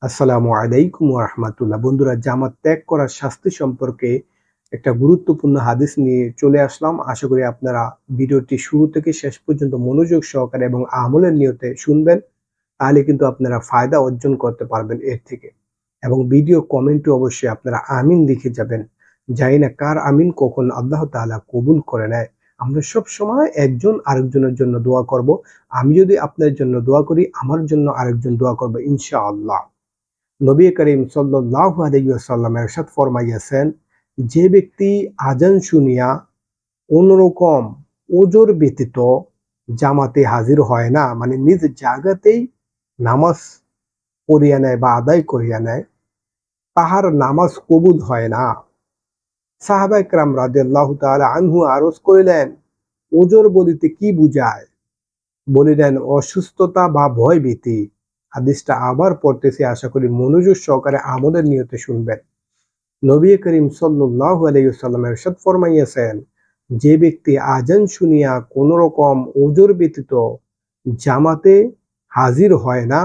আসসালামু আলাইকুম ওয়া রাহমাতুল্লাহ। বন্ধুরা, জামাত ত্যাগ করার শাস্তি সম্পর্কে একটা গুরুত্বপূর্ণ হাদিস নিয়ে চলে আসলাম। আশা করি আপনারা ভিডিওটি শুরু থেকে শেষ পর্যন্ত মনোযোগ সহকারে এবং আমলের নিয়তে শুনবেন। তাহলে কিন্তু আপনারা ফায়দা অর্জন করতে পারবেন এর থেকে। এবং ভিডিও কমেন্টে অবশ্যই আপনারা আমিন লিখে যাবেন। জানি না কার আমিন কখন আল্লাহ তাআলা কবুল করে নেয়। আমরা সব সময় একজন আরেকজনের জন্য দোয়া করব। আমি যদি আপনার জন্য দোয়া করি, আমার জন্য আরেকজন দোয়া করবে ইনশাআল্লাহ। নবী করিম সাল্লাল্লাহু আলাইহি ওয়াসাল্লাম ইরশাদ ফরমাইয়াছেন, যে ব্যক্তি আজান শুনিয়া কোনরকম ওজর ব্যতীত জামাতে হাজির হয় না, মানে নিজ জায়গাতেই নামাজ পড়িয়া নেয় বা আদায় করিয়া নেয়, তাহার নামাজ কবুল হয় না। সাহাবায়ে কেরাম রাদিয়াল্লাহু তাআলা আনহু আরজ করিলেন, ওজর বলিতে কি বুঝায়? বলিলেন, অসুস্থতা বা ভয় ভীতি। হাদিসটা আবার পড়তেছি, আশা করি মনোযোগ সহকারে আমলের নিয়তে শুনবেন। নবী করিম সাল্লাল্লাহু আলাইহি ওয়াসাল্লাম ইরশাদ ফরমাইয়াছেন, যে ব্যক্তি আজান শুনিয়া কোন রকম ওজর ব্যতীত জামাতে হাজির হয় না,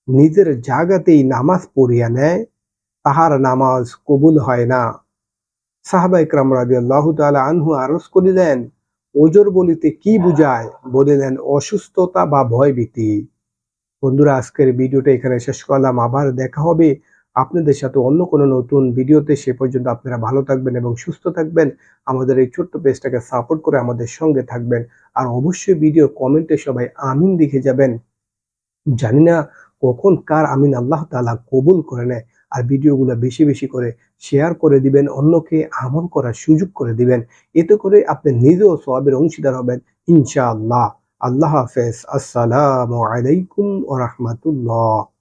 নিজের জায়গাতেই নামাজ পড়িয়া নেয়, তাহার নামাজ কবুল হয় না। সাহাবা ইকরাম রাদিয়াল্লাহু তাআলা আনহু আরজ করিলেন, ওজর বলিতে কি বুঝায়? বলিলেন, অসুস্থতা বা ভয়ভীতি। বন্ধুরা, আজকের ভিডিওটা এখানে শেষ করলাম। আবার দেখা হবে আপনাদের সাথে অন্য কোনো নতুন ভিডিওতে। সে পর্যন্ত আপনারা ভালো থাকবেন এবং সুস্থ থাকবেন। আমাদের এই ছোট্ট পেজটাকে সাপোর্ট করে আমাদের সঙ্গে থাকবেন। আর অবশ্যই ভিডিও কমেন্টে সবাই আমিন লিখে যাবেন। জানি না কখন কার আমিন আল্লাহ তাআলা কবুল করে নেয়। আর ভিডিওগুলো বেশি বেশি করে শেয়ার করে দিবেন, অন্যকে আমল করার সুযোগ করে দিবেন। এতে করে আপনি নিজেও সওয়াবের অংশীদার হবেন ইনশাআল্লাহ। আল্লাহ হাফেজ। আসসালামু আলাইকুম ওয়া রাহমাতুল্লাহ।